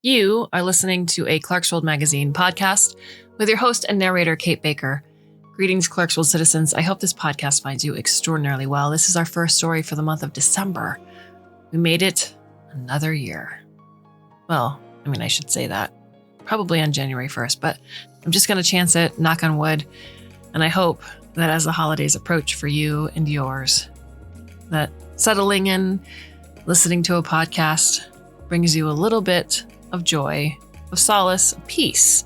You are listening to a Clarkesworld Magazine podcast with your host and narrator, Kate Baker. Greetings, Clarkesworld citizens. I hope this podcast finds you extraordinarily well. This is our first story for the month of December. We made it another year. Well, I should say that. Probably on January 1st, but I'm just going to chance it, knock on wood. And I hope that as the holidays approach for you and yours, that settling in, listening to a podcast brings you a little bit of joy, of solace, of peace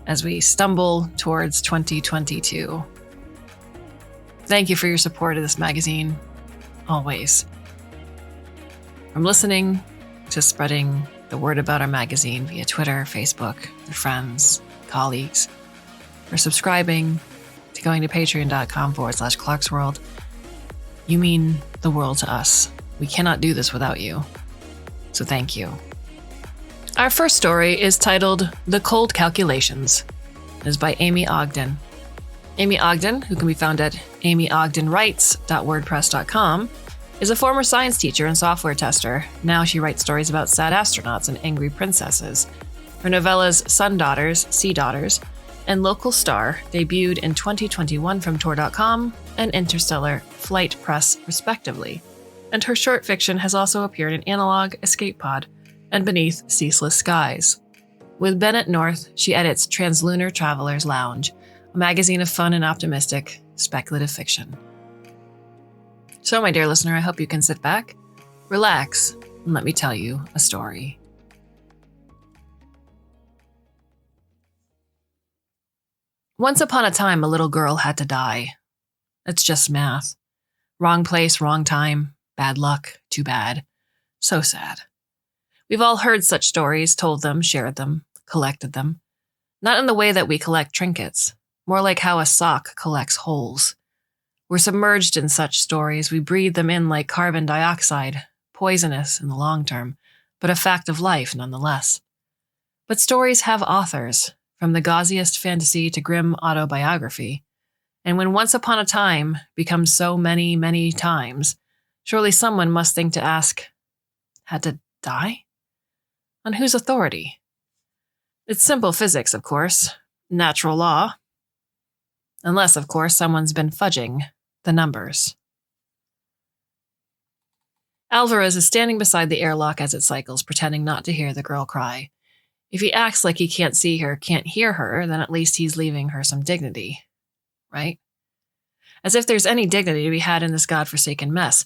as we stumble towards 2022. Thank you for your support of this magazine, always. From listening to spreading the word about our magazine via Twitter, Facebook, your friends, colleagues, for subscribing, to going to patreon.com/Clarkesworld. You mean the world to us. We cannot do this without you. So thank you. Our first story is titled The Cold Calculations. It is by Aimee Ogden. Aimee Ogden, who can be found at aimeeogdenwrites.wordpress.com, is a former science teacher and software tester. Now she writes stories about sad astronauts and angry princesses. Her novellas Sun Daughters, Sea Daughters, and Local Star debuted in 2021 from Tor.com and Interstellar Flight Press, respectively. And her short fiction has also appeared in Analog, Escape Pod, and Beneath Ceaseless Skies. With Bennett North, she edits Translunar Traveler's Lounge, a magazine of fun and optimistic speculative fiction. So, my dear listener, I hope you can sit back, relax, and let me tell you a story. Once upon a time, a little girl had to die. It's just math. Wrong place, wrong time. Bad luck, too bad. So sad. We've all heard such stories, told them, shared them, collected them. Not in the way that we collect trinkets, more like how a sock collects holes. We're submerged in such stories, we breathe them in like carbon dioxide, poisonous in the long term, but a fact of life nonetheless. But stories have authors, from the gauziest fantasy to grim autobiography. And when once upon a time becomes so many, many times, surely someone must think to ask, had to die? On whose authority? It's simple physics, of course. Natural law. Unless, of course, someone's been fudging the numbers. Alvarez is standing beside the airlock as it cycles, pretending not to hear the girl cry. If he acts like he can't see her, can't hear her, then at least he's leaving her some dignity. Right? As if there's any dignity to be had in this godforsaken mess.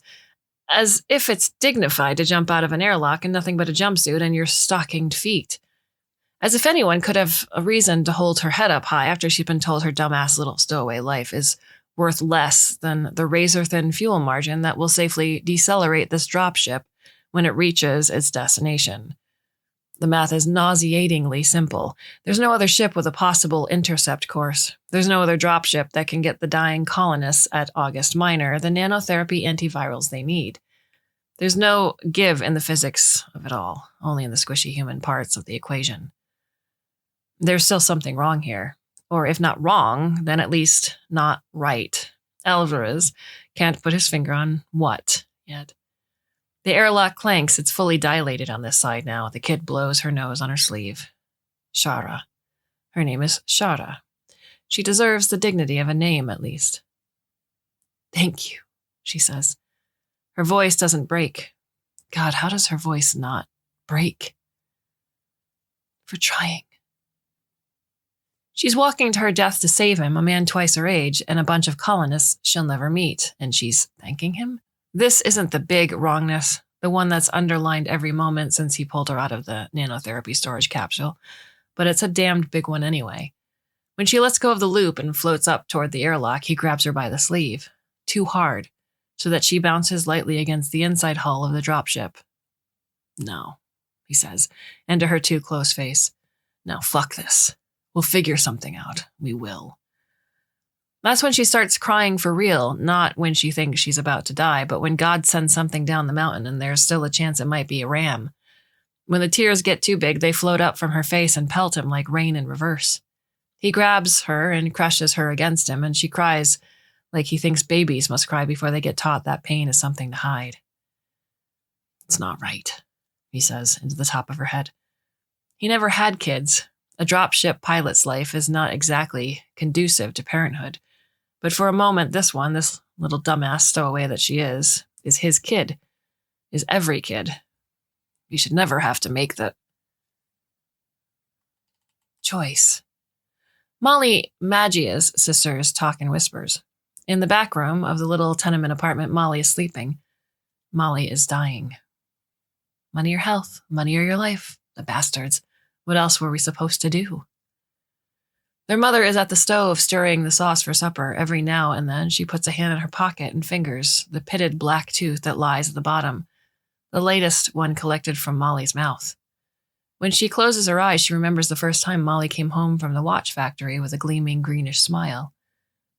As if it's dignified to jump out of an airlock in nothing but a jumpsuit and your stockinged feet. As if anyone could have a reason to hold her head up high after she'd been told her dumbass little stowaway life is worth less than the razor-thin fuel margin that will safely decelerate this dropship when it reaches its destination. The math is nauseatingly simple. There's no other ship with a possible intercept course. There's no other dropship that can get the dying colonists at August Minor the nanotherapy antivirals they need. There's no give in the physics of it all, only in the squishy human parts of the equation. There's still something wrong here. Or if not wrong, then at least not right. Alvarez can't put his finger on what yet. The airlock clanks. It's fully dilated on this side now. The kid blows her nose on her sleeve. Shara. Her name is Shara. She deserves the dignity of a name, at least. Thank you, she says. Her voice doesn't break. God, how does her voice not break? For trying. She's walking to her death to save him, a man twice her age, and a bunch of colonists she'll never meet, and she's thanking him? This isn't the big wrongness, the one that's underlined every moment since he pulled her out of the nanotherapy storage capsule, but it's a damned big one anyway. When she lets go of the loop and floats up toward the airlock, he grabs her by the sleeve, too hard, so that she bounces lightly against the inside hull of the dropship. No, he says, and to her too close face. Now fuck this. We'll figure something out. We will. That's when she starts crying for real, not when she thinks she's about to die, but when God sends something down the mountain and there's still a chance it might be a ram. When the tears get too big, they float up from her face and pelt him like rain in reverse. He grabs her and crushes her against him, and she cries like he thinks babies must cry before they get taught that pain is something to hide. It's not right. he says into the top of her head. He never had kids. A dropship pilot's life is not exactly conducive to parenthood. But for a moment, this little dumbass stowaway that she is his kid, is every kid. You should never have to make that choice. Molly Maggia's sisters talk in whispers. In the back room of the little tenement apartment, Molly is sleeping. Molly is dying. Money or health, money or your life, the bastards. What else were we supposed to do? Their mother is at the stove stirring the sauce for supper. Every now and then she puts a hand in her pocket and fingers the pitted black tooth that lies at the bottom, the latest one collected from Molly's mouth. When she closes her eyes, she remembers the first time Molly came home from the watch factory with a gleaming greenish smile.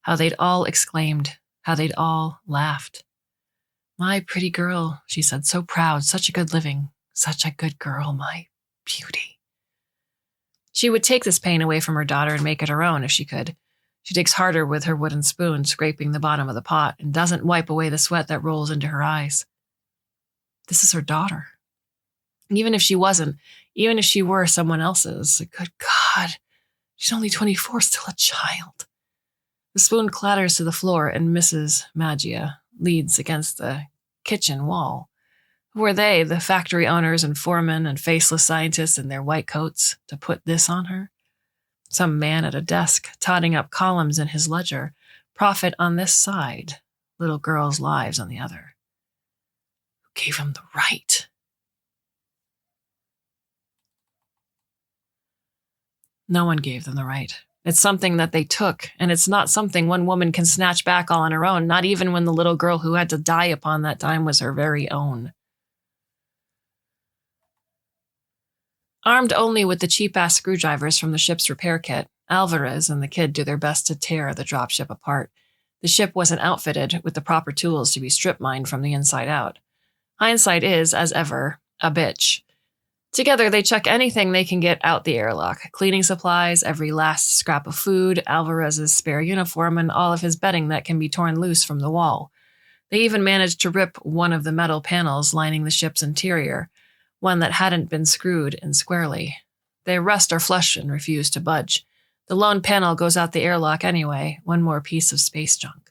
How they'd all exclaimed, how they'd all laughed. My pretty girl, she said, so proud, such a good living, such a good girl, my beauty. She would take this pain away from her daughter and make it her own if she could. She digs harder with her wooden spoon, scraping the bottom of the pot, and doesn't wipe away the sweat that rolls into her eyes. This is her daughter. Even if she wasn't, even if she were someone else's, good God, she's only 24, still a child. The spoon clatters to the floor and Mrs. Maggia leans against the kitchen wall. Who are they, the factory owners and foremen and faceless scientists in their white coats, to put this on her? Some man at a desk, totting up columns in his ledger. Profit on this side, little girls' lives on the other. Who gave him the right? No one gave them the right. It's something that they took, and it's not something one woman can snatch back all on her own, not even when the little girl who had to die upon that dime was her very own. Armed only with the cheap-ass screwdrivers from the ship's repair kit, Alvarez and the kid do their best to tear the dropship apart. The ship wasn't outfitted with the proper tools to be strip-mined from the inside out. Hindsight is, as ever, a bitch. Together, they check anything they can get out the airlock. Cleaning supplies, every last scrap of food, Alvarez's spare uniform, and all of his bedding that can be torn loose from the wall. They even managed to rip one of the metal panels lining the ship's interior, one that hadn't been screwed in squarely. They rest or flush and refuse to budge. The lone panel goes out the airlock anyway, one more piece of space junk.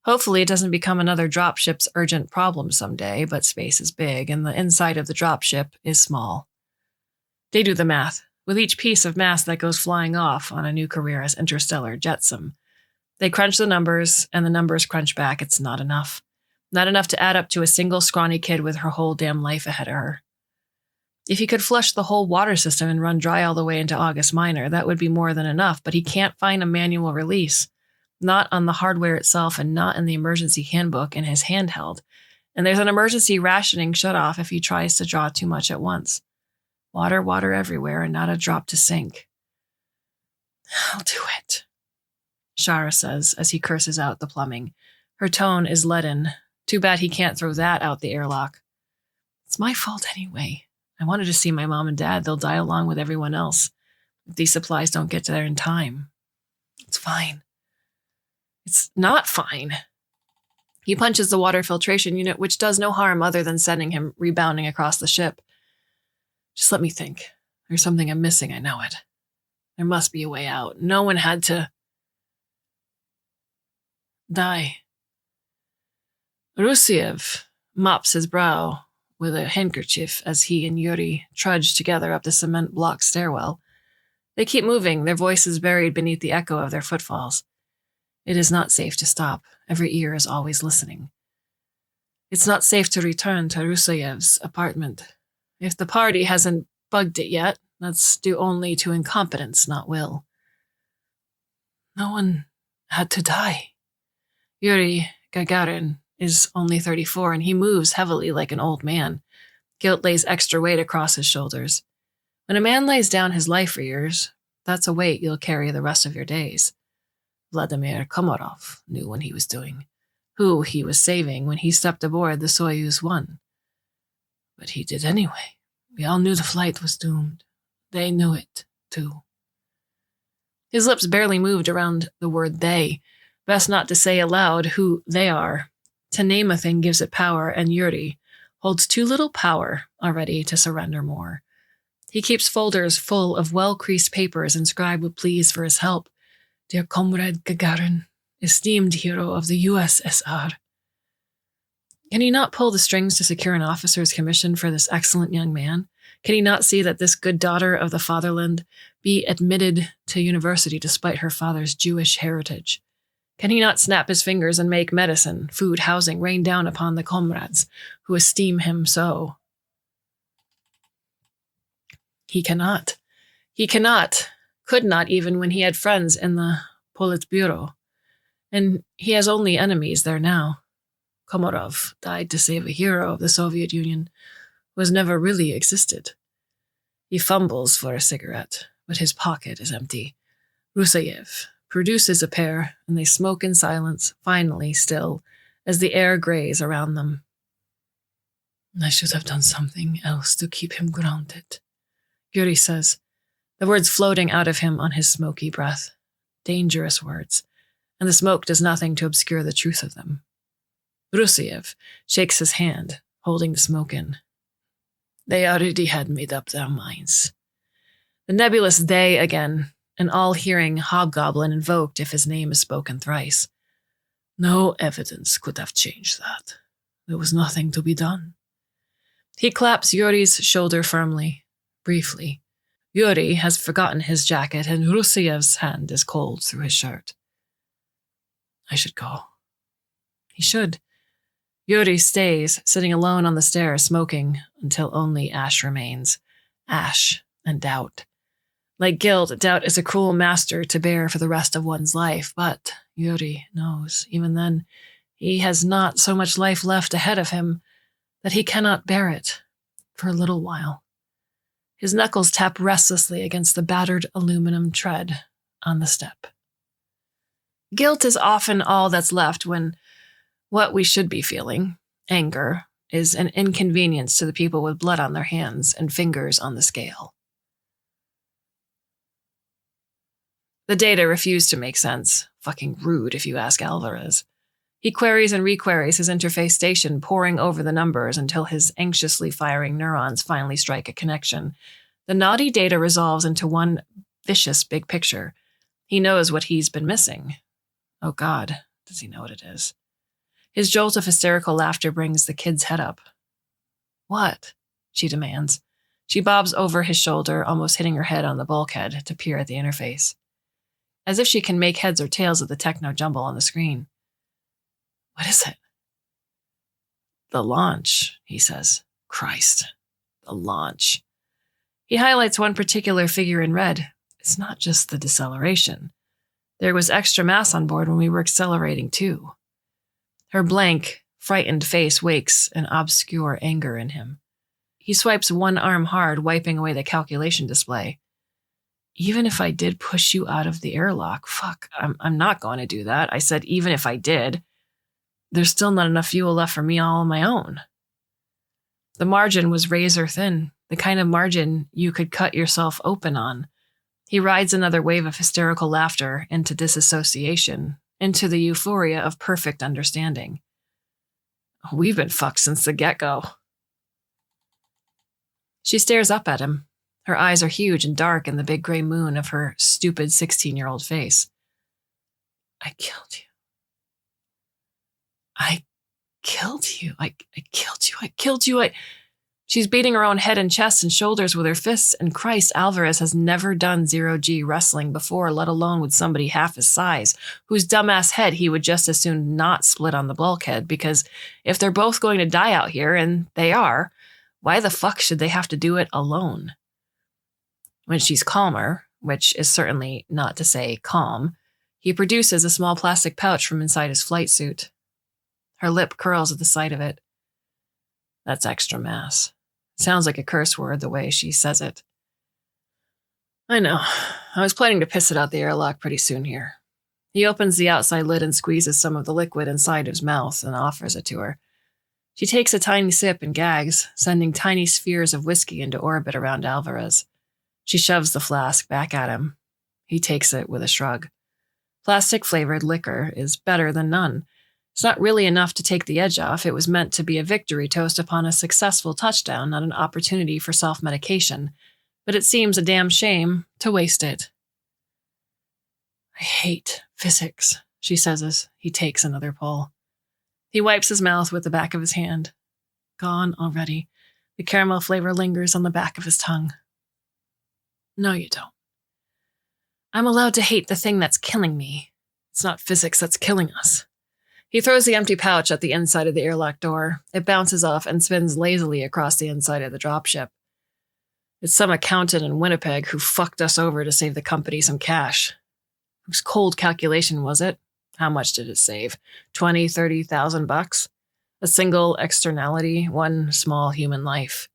Hopefully it doesn't become another dropship's urgent problem someday, but space is big, and the inside of the dropship is small. They do the math, with each piece of mass that goes flying off on a new career as interstellar jetsam. They crunch the numbers, and the numbers crunch back. It's not enough. Not enough to add up to a single scrawny kid with her whole damn life ahead of her. If he could flush the whole water system and run dry all the way into August Minor, that would be more than enough, but he can't find a manual release. Not on the hardware itself and not in the emergency handbook in his handheld. And there's an emergency rationing shutoff if he tries to draw too much at once. Water, water everywhere, and not a drop to sink. I'll do it, Shara says as he curses out the plumbing. Her tone is leaden. Too bad he can't throw that out the airlock. It's my fault anyway. I wanted to see my mom and dad. They'll die along with everyone else if these supplies don't get to there in time. It's fine. It's not fine. He punches the water filtration unit, which does no harm other than sending him rebounding across the ship. Just let me think. There's something I'm missing, I know it. There must be a way out. No one had to die. Rusiev mops his brow with a handkerchief as he and Yuri trudge together up the cement-block stairwell. They keep moving, their voices buried beneath the echo of their footfalls. It is not safe to stop. Every ear is always listening. It's not safe to return to Rusiev's apartment. If the party hasn't bugged it yet, that's due only to incompetence, not will. No one had to die. Yuri Gagarin is only 34, and he moves heavily like an old man. Guilt lays extra weight across his shoulders. When a man lays down his life for yours, that's a weight you'll carry the rest of your days. Vladimir Komarov knew what he was doing, who he was saving when he stepped aboard the Soyuz 1. But he did anyway. We all knew the flight was doomed. They knew it, too. His lips barely moved around the word they. Best not to say aloud who they are. To name a thing gives it power, and Yuri, holds too little power already to surrender more. He keeps folders full of well-creased papers inscribed with pleas for his help. Dear Comrade Gagarin, esteemed hero of the USSR. Can he not pull the strings to secure an officer's commission for this excellent young man? Can he not see that this good daughter of the fatherland be admitted to university despite her father's Jewish heritage? Can he not snap his fingers and make medicine, food, housing rain down upon the comrades who esteem him so? He cannot. He cannot. Could not even when he had friends in the Politburo. And he has only enemies there now. Komarov died to save a hero of the Soviet Union who has never really existed. He fumbles for a cigarette, but his pocket is empty. Rusayev produces a pair, and they smoke in silence, finally still, as the air grays around them. I should have done something else to keep him grounded, Yuri says, the words floating out of him on his smoky breath. Dangerous words, and the smoke does nothing to obscure the truth of them. Rusayev shakes his hand, holding the smoke in. They already had made up their minds. The nebulous they again, an all-hearing hobgoblin invoked if his name is spoken thrice. No evidence could have changed that. There was nothing to be done. He claps Yuri's shoulder firmly, briefly. Yuri has forgotten his jacket, and Rusayev's hand is cold through his shirt. I should go. He should. Yuri stays, sitting alone on the stairs, smoking, until only ash remains. Ash and doubt. Like guilt, doubt is a cruel master to bear for the rest of one's life, but Yuri knows, even then, he has not so much life left ahead of him that he cannot bear it for a little while. His knuckles tap restlessly against the battered aluminum tread on the step. Guilt is often all that's left when what we should be feeling, anger, is an inconvenience to the people with blood on their hands and fingers on the scale. The data refuse to make sense. Fucking rude, if you ask Alvarez. He queries and requeries his interface station, poring over the numbers until his anxiously firing neurons finally strike a connection. The naughty data resolves into one vicious big picture. He knows what he's been missing. Oh God, does he know what it is? His jolt of hysterical laughter brings the kid's head up. What? She demands. She bobs over his shoulder, almost hitting her head on the bulkhead to peer at the interface. As if she can make heads or tails of the techno jumble on the screen. What is it? The launch, he says. Christ, the launch. He highlights one particular figure in red. It's not just the deceleration. There was extra mass on board when we were accelerating too. Her blank, frightened face wakes an obscure anger in him. He swipes one arm hard, wiping away the calculation display. Even if I did push you out of the airlock, fuck, I'm not going to do that. I said even if I did. There's still not enough fuel left for me all on my own. The margin was razor thin, the kind of margin you could cut yourself open on. He rides another wave of hysterical laughter into disassociation, into the euphoria of perfect understanding. We've been fucked since the get-go. She stares up at him. Her eyes are huge and dark in the big gray moon of her stupid 16-year-old face. I killed you. I killed you. I killed you. I killed you. She's beating her own head and chest and shoulders with her fists, and Christ, Alvarez has never done 0G wrestling before, let alone with somebody half his size, whose dumbass head he would just as soon not split on the bulkhead, because if they're both going to die out here, and they are, why the fuck should they have to do it alone? When she's calmer, which is certainly not to say calm, he produces a small plastic pouch from inside his flight suit. Her lip curls at the sight of it. That's extra mass. Sounds like a curse word the way she says it. I know. I was planning to piss it out the airlock pretty soon here. He opens the outside lid and squeezes some of the liquid inside his mouth and offers it to her. She takes a tiny sip and gags, sending tiny spheres of whiskey into orbit around Alvarez. She shoves the flask back at him. He takes it with a shrug. Plastic-flavored liquor is better than none. It's not really enough to take the edge off. It was meant to be a victory toast upon a successful touchdown, not an opportunity for self-medication. But it seems a damn shame to waste it. I hate physics, she says as he takes another pull. He wipes his mouth with the back of his hand. Gone already. The caramel flavor lingers on the back of his tongue. No, you don't. I'm allowed to hate the thing that's killing me. It's not physics that's killing us. He throws the empty pouch at the inside of the airlock door. It bounces off and spins lazily across the inside of the dropship. It's some accountant in Winnipeg who fucked us over to save the company some cash. Whose cold calculation was it? How much did it save? 20, 30,000 bucks? A single externality, one small human life.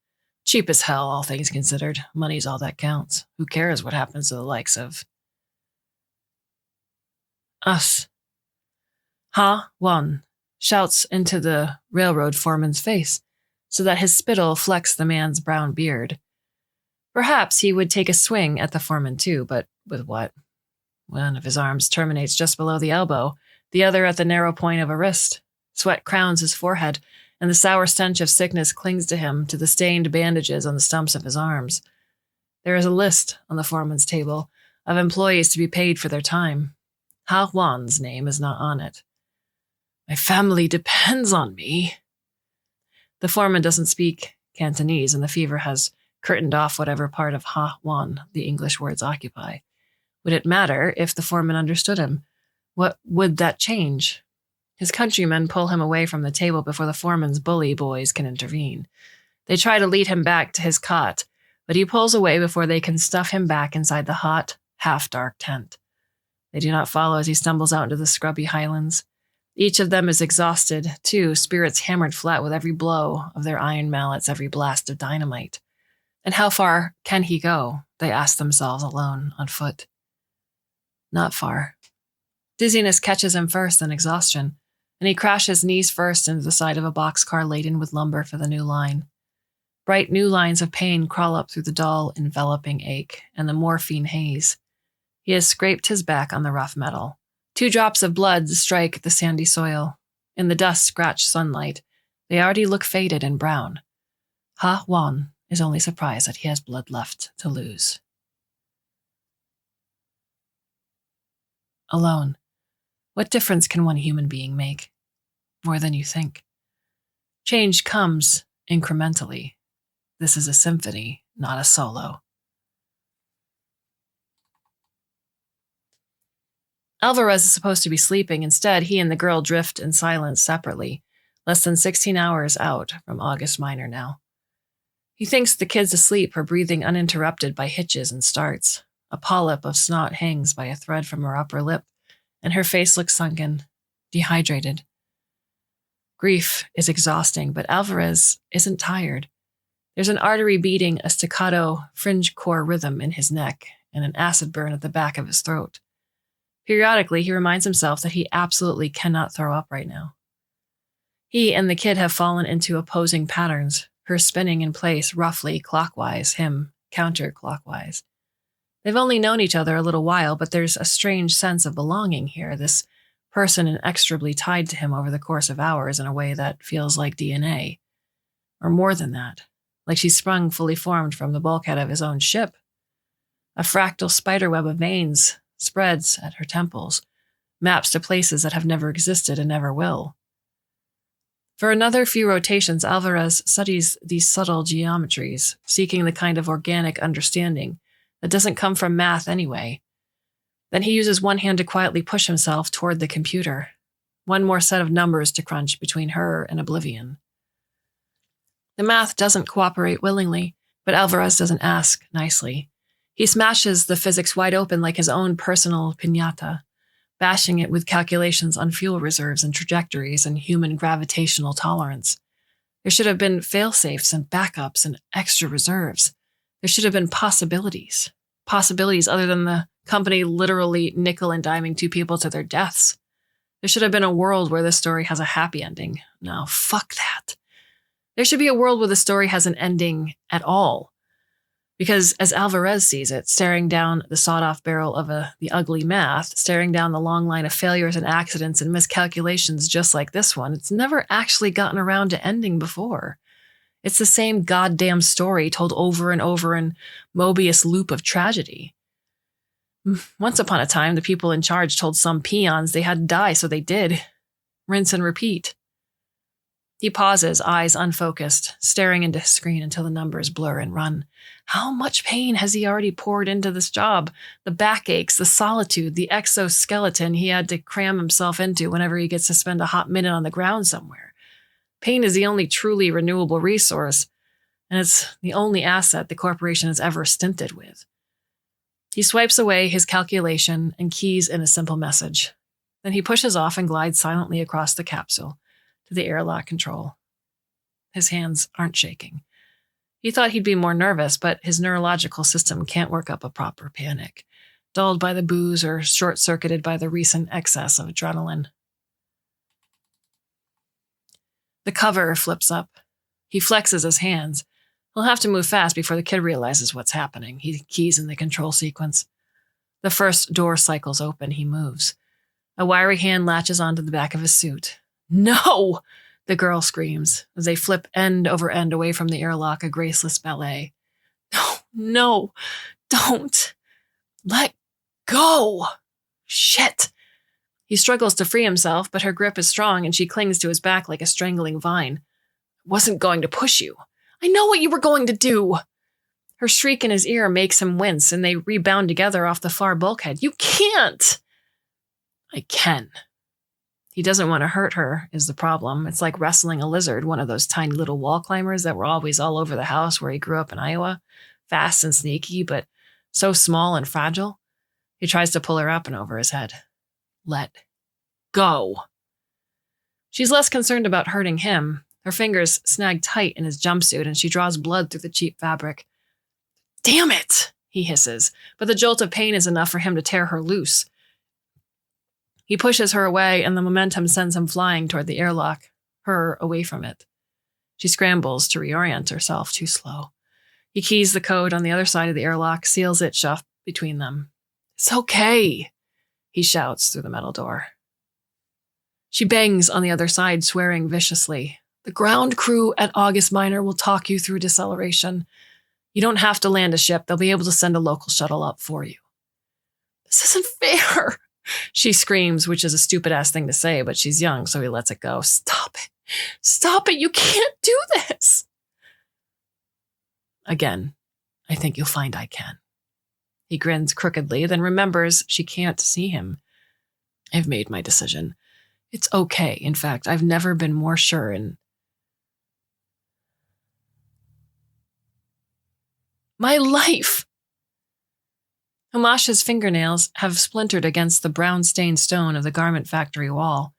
Cheap as hell, all things considered. Money's all that counts. Who cares what happens to the likes of us? Ha Won shouts into the railroad foreman's face, so that his spittle flecks the man's brown beard. Perhaps he would take a swing at the foreman too, but with what? One of his arms terminates just below the elbow, the other at the narrow point of a wrist. Sweat crowns his forehead, and the sour stench of sickness clings to him, to the stained bandages on the stumps of his arms. There is a list on the foreman's table of employees to be paid for their time. Ha Wan's name is not on it. My family depends on me. The foreman doesn't speak Cantonese, and the fever has curtained off whatever part of Ha Wan the English words occupy. Would it matter if the foreman understood him? What would that change? His countrymen pull him away from the table before the foreman's bully boys can intervene. They try to lead him back to his cot, but he pulls away before they can stuff him back inside the hot, half-dark tent. They do not follow as he stumbles out into the scrubby highlands. Each of them is exhausted, too, spirits hammered flat with every blow of their iron mallets, every blast of dynamite. And how far can he go? They ask themselves alone, on foot. Not far. Dizziness catches him first, then exhaustion, and he crashes knees first into the side of a boxcar laden with lumber for the new line. Bright new lines of pain crawl up through the dull, enveloping ache and the morphine haze. He has scraped his back on the rough metal. 2 drops of blood strike the sandy soil. In the dust-scratched sunlight, they already look faded and brown. Ha Wan is only surprised that he has blood left to lose. Alone. What difference can one human being make? More than you think. Change comes incrementally. This is a symphony, not a solo. Alvarez is supposed to be sleeping. Instead, he and the girl drift in silence separately, less than 16 hours out from August Minor now. He thinks the kid's asleep, her breathing uninterrupted by hitches and starts. A polyp of snot hangs by a thread from her upper lip, and her face looks sunken, dehydrated. Grief is exhausting, but Alvarez isn't tired. There's an artery beating a staccato fringe-core rhythm in his neck and an acid burn at the back of his throat. Periodically, he reminds himself that he absolutely cannot throw up right now. He and the kid have fallen into opposing patterns, her spinning in place roughly clockwise, him counterclockwise. They've only known each other a little while, but there's a strange sense of belonging here, this person inexorably tied to him over the course of hours in a way that feels like DNA. Or more than that, like she sprung fully formed from the bulkhead of his own ship. A fractal spiderweb of veins spreads at her temples, maps to places that have never existed and never will. For another few rotations, Alvarez studies these subtle geometries, seeking the kind of organic understanding that doesn't come from math anyway. Then he uses one hand to quietly push himself toward the computer. One more set of numbers to crunch between her and oblivion. The math doesn't cooperate willingly, but Alvarez doesn't ask nicely. He smashes the physics wide open like his own personal piñata, bashing it with calculations on fuel reserves and trajectories and human gravitational tolerance. There should have been fail-safes and backups and extra reserves. There should have been possibilities. Possibilities other than the company literally nickel and diming 2 people to their deaths. There should have been a world where this story has a happy ending. No, fuck that. There should be a world where the story has an ending at all. Because as Alvarez sees it, staring down the sawed-off barrel of the ugly math, staring down the long line of failures and accidents and miscalculations just like this one, it's never actually gotten around to ending before. It's the same goddamn story told over and over in Mobius loop of tragedy. Once upon a time, the people in charge told some peons they had to die, so they did. Rinse and repeat. He pauses, eyes unfocused, staring into his screen until the numbers blur and run. How much pain has he already poured into this job? The backaches, the solitude, the exoskeleton he had to cram himself into whenever he gets to spend a hot minute on the ground somewhere. Pain is the only truly renewable resource, and it's the only asset the corporation has ever stinted with. He swipes away his calculation and keys in a simple message. Then he pushes off and glides silently across the capsule to the airlock control. His hands aren't shaking. He thought he'd be more nervous, but his neurological system can't work up a proper panic, dulled by the booze or short-circuited by the recent excess of adrenaline. The cover flips up. He flexes his hands. He'll have to move fast before the kid realizes what's happening. He keys in the control sequence. The first door cycles open. He moves. A wiry hand latches onto the back of his suit. No! The girl screams as they flip end over end away from the airlock, a graceless ballet. No, don't. Let go. Shit. He struggles to free himself, but her grip is strong and she clings to his back like a strangling vine. I wasn't going to push you. I know what you were going to do. Her shriek in his ear makes him wince and they rebound together off the far bulkhead. You can't. I can. He doesn't want to hurt her, is the problem. It's like wrestling a lizard, one of those tiny little wall climbers that were always all over the house where he grew up in Iowa. Fast and sneaky, but so small and fragile. He tries to pull her up and over his head. Let go. She's less concerned about hurting him. Her fingers snag tight in his jumpsuit and she draws blood through the cheap fabric. Damn it, he hisses, but the jolt of pain is enough for him to tear her loose. He pushes her away, and the momentum sends him flying toward the airlock, her away from it. She scrambles to reorient herself, too slow. He keys the code on the other side of the airlock, seals it shut between them. It's okay, he shouts through the metal door. She bangs on the other side, swearing viciously. The ground crew at August Minor will talk you through deceleration. You don't have to land a ship. They'll be able to send a local shuttle up for you. This isn't fair. She screams, which is a stupid-ass thing to say, but she's young, so he lets it go. Stop it. Stop it. You can't do this. Again, I think you'll find I can. He grins crookedly, then remembers she can't see him. I've made my decision. It's okay. In fact, I've never been more sure in my life. Humasha's fingernails have splintered against the brown-stained stone of the garment factory wall.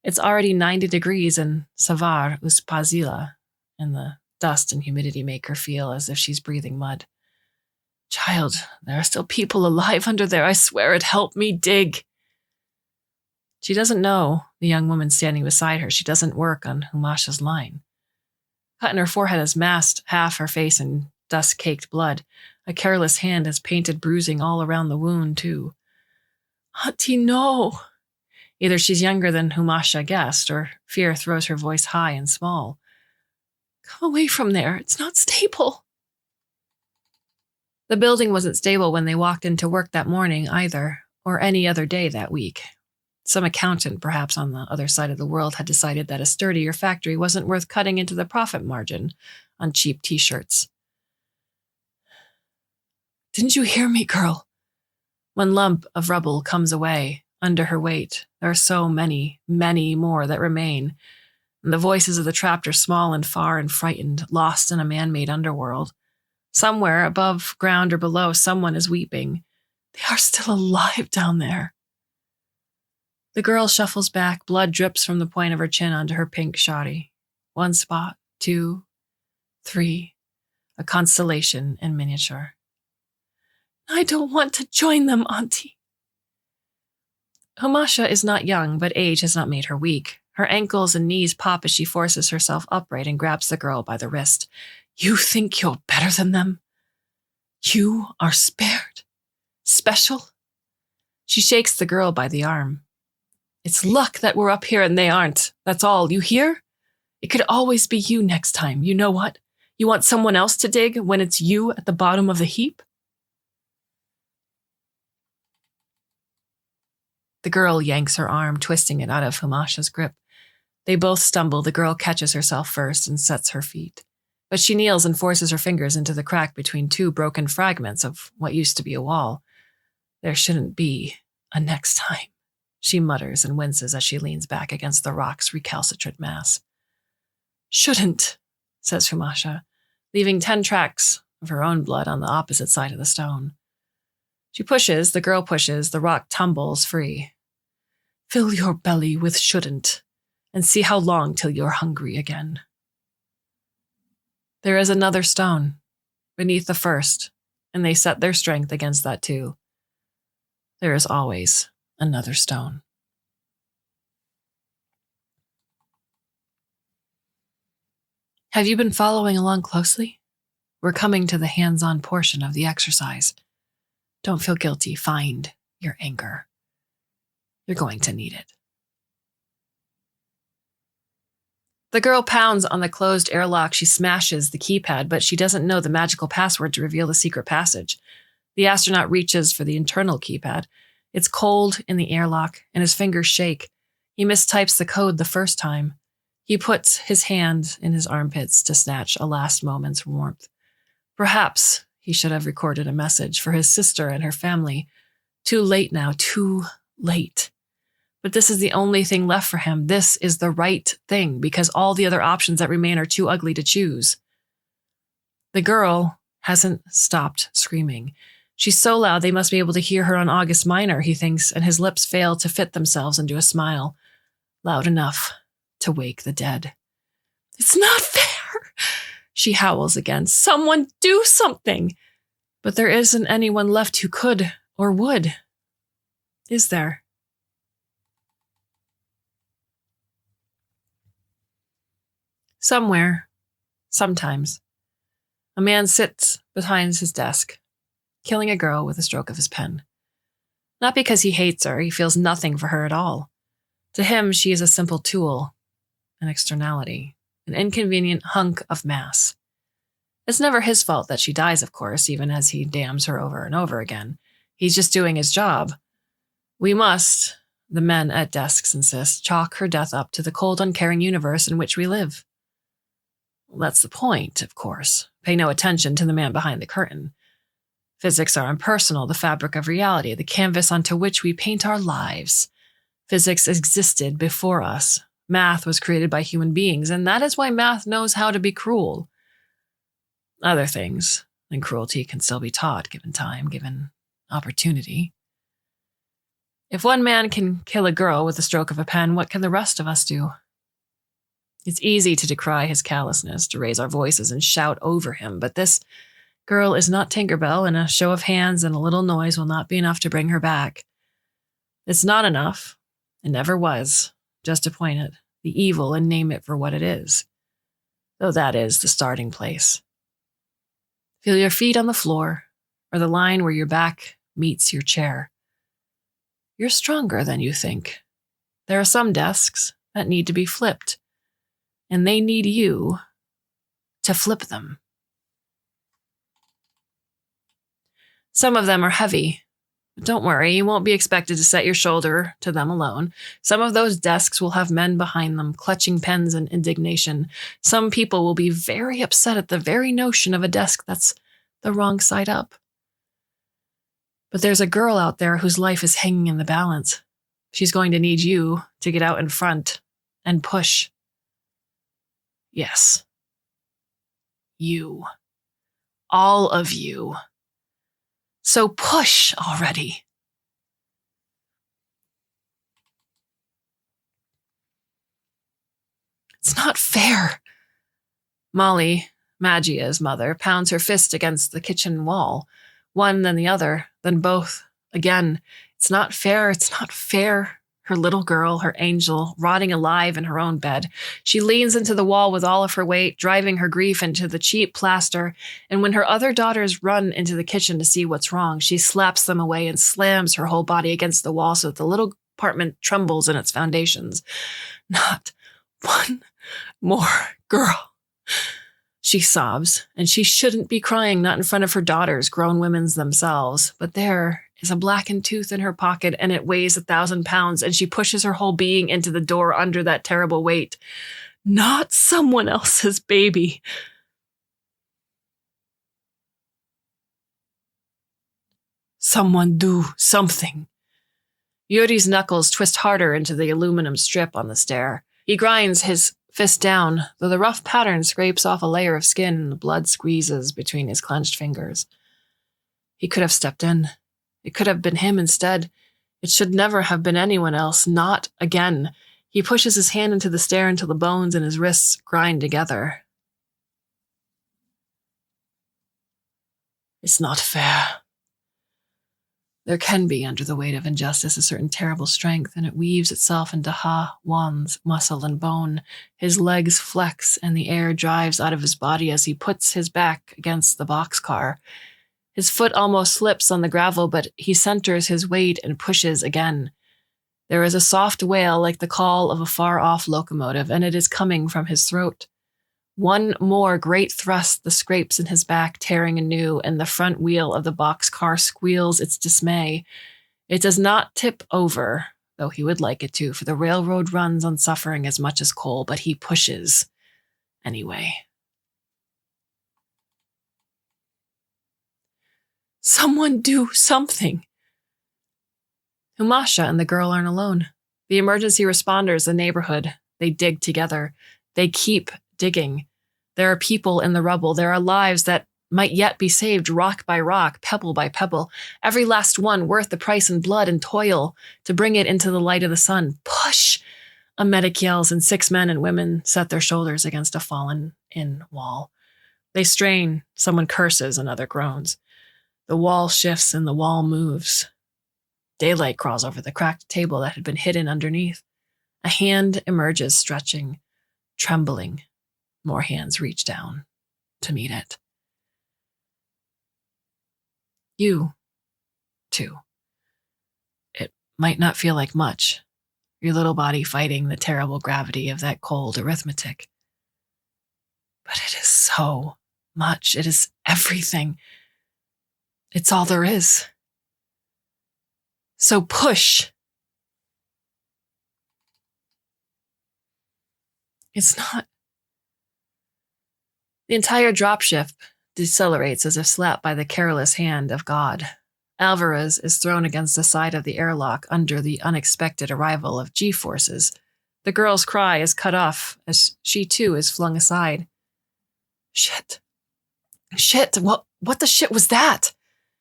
It's already 90 degrees in Savar Uspazila, and the dust and humidity make her feel as if she's breathing mud. Child, there are still people alive under there. I swear it. Help me dig. She doesn't know the young woman standing beside her. She doesn't work on Humasha's line. Cut in her forehead has masked half her face in dust-caked blood. A careless hand has painted bruising all around the wound, too. Auntie, no. Either she's younger than Humasha guessed, or fear throws her voice high and small. Come away from there. It's not stable. The building wasn't stable when they walked into work that morning either, or any other day that week. Some accountant, perhaps on the other side of the world, had decided that a sturdier factory wasn't worth cutting into the profit margin on cheap t-shirts. Didn't you hear me, girl? One lump of rubble comes away under her weight. There are so many, many more that remain. And the voices of the trapped are small and far and frightened, lost in a man-made underworld. Somewhere, above ground or below, someone is weeping. They are still alive down there. The girl shuffles back. Blood drips from the point of her chin onto her pink shawty. 1 spot, 2, 3, a constellation in miniature. I don't want to join them, Auntie. Humasha is not young, but age has not made her weak. Her ankles and knees pop as she forces herself upright and grabs the girl by the wrist. You think you're better than them? You are spared. Special? She shakes the girl by the arm. It's luck that we're up here and they aren't. That's all. You hear? It could always be you next time. You know what? You want someone else to dig when it's you at the bottom of the heap? The girl yanks her arm, twisting it out of Humasha's grip. They both stumble. The girl catches herself first and sets her feet. But she kneels and forces her fingers into the crack between two broken fragments of what used to be a wall. There shouldn't be a next time, she mutters and winces as she leans back against the rock's recalcitrant mass. Shouldn't, says Humasha, leaving 10 tracks of her own blood on the opposite side of the stone. She pushes, the girl pushes, the rock tumbles free. Fill your belly with shouldn't, and see how long till you're hungry again. There is another stone beneath the first, and they set their strength against that too. There is always another stone. Have you been following along closely? We're coming to the hands-on portion of the exercise. Don't feel guilty. Find your anchor. You're going to need it. The girl pounds on the closed airlock. She smashes the keypad, but she doesn't know the magical password to reveal the secret passage. The astronaut reaches for the internal keypad. It's cold in the airlock, and his fingers shake. He mistypes the code the first time. He puts his hand in his armpits to snatch a last moment's warmth. Perhaps he should have recorded a message for his sister and her family. Too late now, too late. But this is the only thing left for him. This is the right thing, because all the other options that remain are too ugly to choose. The girl hasn't stopped screaming. She's so loud they must be able to hear her on August Minor, he thinks, and his lips fail to fit themselves into a smile. Loud enough to wake the dead. It's not fair, she howls again. Someone do something. But there isn't anyone left who could or would. Is there? Somewhere, sometimes, a man sits behind his desk, killing a girl with a stroke of his pen. Not because he hates her, he feels nothing for her at all. To him, she is a simple tool, an externality, an inconvenient hunk of mass. It's never his fault that she dies, of course, even as he damns her over and over again. He's just doing his job. We must, the men at desks insist, chalk her death up to the cold, uncaring universe in which we live. Well, that's the point, of course. Pay no attention to the man behind the curtain. Physics are impersonal, the fabric of reality, the canvas onto which we paint our lives. Physics existed before us. Math was created by human beings, and that is why math knows how to be cruel. Other things than cruelty can still be taught, given time, given opportunity. If one man can kill a girl with the stroke of a pen, what can the rest of us do? It's easy to decry his callousness, to raise our voices and shout over him, but this girl is not Tinkerbell, and a show of hands and a little noise will not be enough to bring her back. It's not enough. It never was. Just to point at the evil and name it for what it is. Though that is the starting place. Feel your feet on the floor, or the line where your back meets your chair. You're stronger than you think. There are some desks that need to be flipped, and they need you to flip them. Some of them are heavy. But don't worry, you won't be expected to set your shoulder to them alone. Some of those desks will have men behind them, clutching pens in indignation. Some people will be very upset at the very notion of a desk that's the wrong side up. But there's a girl out there whose life is hanging in the balance. She's going to need you to get out in front and push. Yes. You. All of you. So push already. It's not fair. Molly, Magia's mother, pounds her fist against the kitchen wall. One, then the other, then both. Again, it's not fair, it's not fair. Her little girl, her angel, rotting alive in her own bed. She leans into the wall with all of her weight, driving her grief into the cheap plaster, and when her other daughters run into the kitchen to see what's wrong, she slaps them away and slams her whole body against the wall so that the little apartment trembles in its foundations. Not one more girl, she sobs, and she shouldn't be crying, not in front of her daughters, grown women themselves, but there is a blackened tooth in her pocket, and it weighs 1,000 pounds, and she pushes her whole being into the door under that terrible weight. Not someone else's baby. Someone do something. Yuri's knuckles twist harder into the aluminum strip on the stair. He grinds his fist down, though the rough pattern scrapes off a layer of skin and the blood squeezes between his clenched fingers. He could have stepped in. It could have been him instead. It should never have been anyone else. Not again. He pushes his hand into the stair until the bones in his wrists grind together. It's not fair. There can be, under the weight of injustice, a certain terrible strength, and it weaves itself into Wan's muscle and bone. His legs flex, and the air drives out of his body as he puts his back against the boxcar. His foot almost slips on the gravel, but he centers his weight and pushes again. There is a soft wail like the call of a far-off locomotive, and it is coming from his throat. One more great thrust, the scrapes in his back tearing anew, and the front wheel of the boxcar squeals its dismay. It does not tip over, though he would like it to, for the railroad runs on suffering as much as coal, but he pushes anyway. Someone do something. Humasha and the girl aren't alone. The emergency responders, the neighborhood, they dig together. They keep digging. There are people in the rubble. There are lives that might yet be saved rock by rock, pebble by pebble. Every last one worth the price in blood and toil to bring it into the light of the sun. Push! A medic yells, and 6 men and women set their shoulders against a fallen-in wall. They strain. Someone curses, another groans. The wall shifts and the wall moves. Daylight crawls over the cracked table that had been hidden underneath. A hand emerges, stretching, trembling. More hands reach down to meet it. You, too. It might not feel like much, your little body fighting the terrible gravity of that cold arithmetic. But it is so much. It is everything. It's all there is. So push. It's not. The entire dropship decelerates as if slapped by the careless hand of God. Alvarez is thrown against the side of the airlock under the unexpected arrival of G-forces. The girl's cry is cut off as she too is flung aside. Shit. What the shit was that?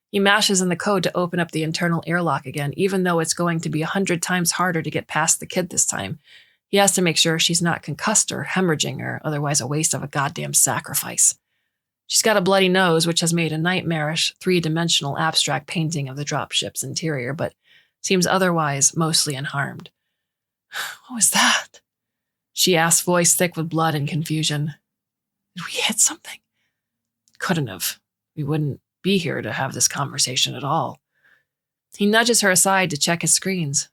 He mashes in the code to open up the internal airlock again, even though it's going to be 100 times harder to get past the kid this time. He has to make sure she's not concussed or hemorrhaging or otherwise a waste of a goddamn sacrifice. She's got a bloody nose, which has made a nightmarish, 3-dimensional abstract painting of the dropship's interior, but seems otherwise mostly unharmed. What was that? She asked, voice thick with blood and confusion. Did we hit something? Couldn't have. We wouldn't be here to have this conversation at all. He nudges her aside to check his screens.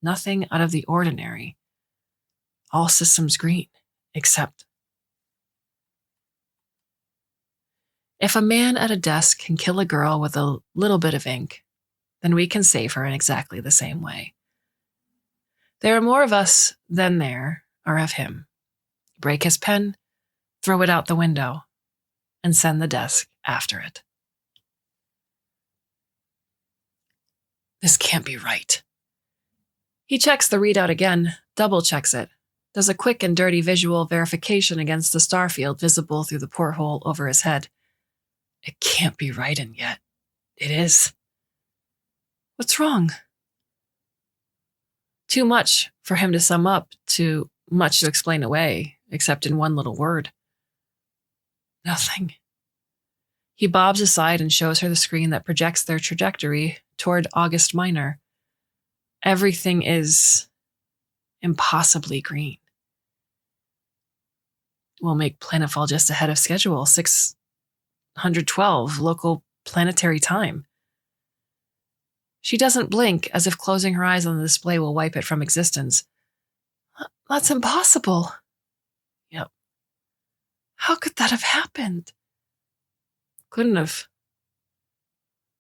Nothing out of the ordinary. All systems green, except if a man at a desk can kill a girl with a little bit of ink, then we can save her in exactly the same way. There are more of us than there are of him. Break his pen, throw it out the window, and send the desk after it. This can't be right. He checks the readout again, double-checks it, does a quick and dirty visual verification against the star field visible through the porthole over his head. It can't be right, and yet it is. What's wrong? Too much for him to sum up, too much to explain away, except in one little word. Nothing. He bobs aside and shows her the screen that projects their trajectory toward August Minor. Everything is impossibly green. We'll make planetfall just ahead of schedule, 612 local planetary time. She doesn't blink, as if closing her eyes on the display will wipe it from existence. That's impossible. Yep. How could that have happened? Couldn't have.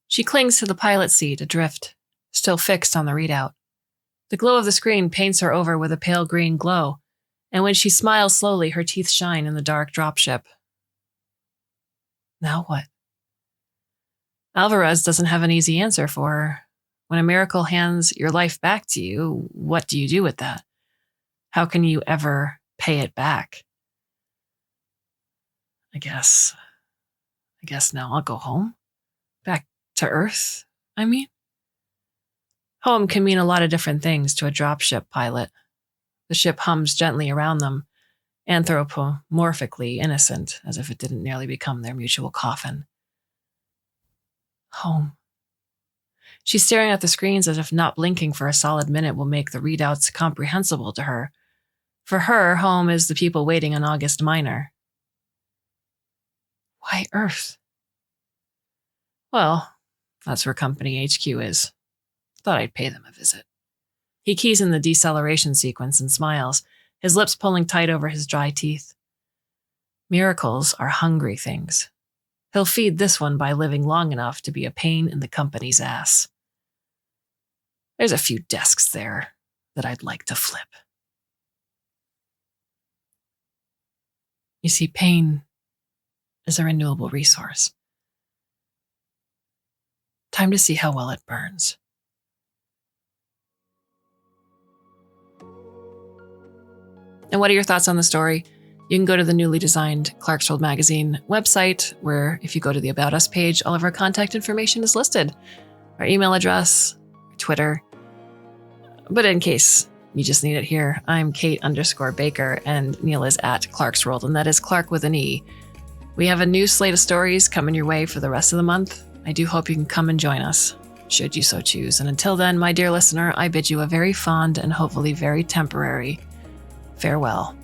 She clings to the pilot seat, adrift, still fixed on the readout. The glow of the screen paints her over with a pale green glow, and when she smiles slowly, her teeth shine in the dark dropship. Now what? Alvarez doesn't have an easy answer for her. When a miracle hands your life back to you, what do you do with that? How can you ever pay it back? I guess now I'll go home. Back to Earth, I mean. Home can mean a lot of different things to a dropship pilot. The ship hums gently around them, anthropomorphically innocent, as if it didn't nearly become their mutual coffin. Home. She's staring at the screens as if not blinking for a solid minute will make the readouts comprehensible to her. For her, home is the people waiting on August Minor. Why Earth? Well, that's where Company HQ is. Thought I'd pay them a visit. He keys in the deceleration sequence and smiles, his lips pulling tight over his dry teeth. Miracles are hungry things. He'll feed this one by living long enough to be a pain in the company's ass. There's a few desks there that I'd like to flip. You see, pain is a renewable resource. Time to see how well it burns. And what are your thoughts on the story? You can go to the newly designed Clarkesworld Magazine website, where if you go to the About Us page, all of our contact information is listed. Our email address, Twitter. But in case you just need it here, I'm Kate_Baker, and Neil is at Clarkesworld, and that is Clark with an E. We have a new slate of stories coming your way for the rest of the month. I do hope you can come and join us, should you so choose. And until then, my dear listener, I bid you a very fond and hopefully very temporary farewell.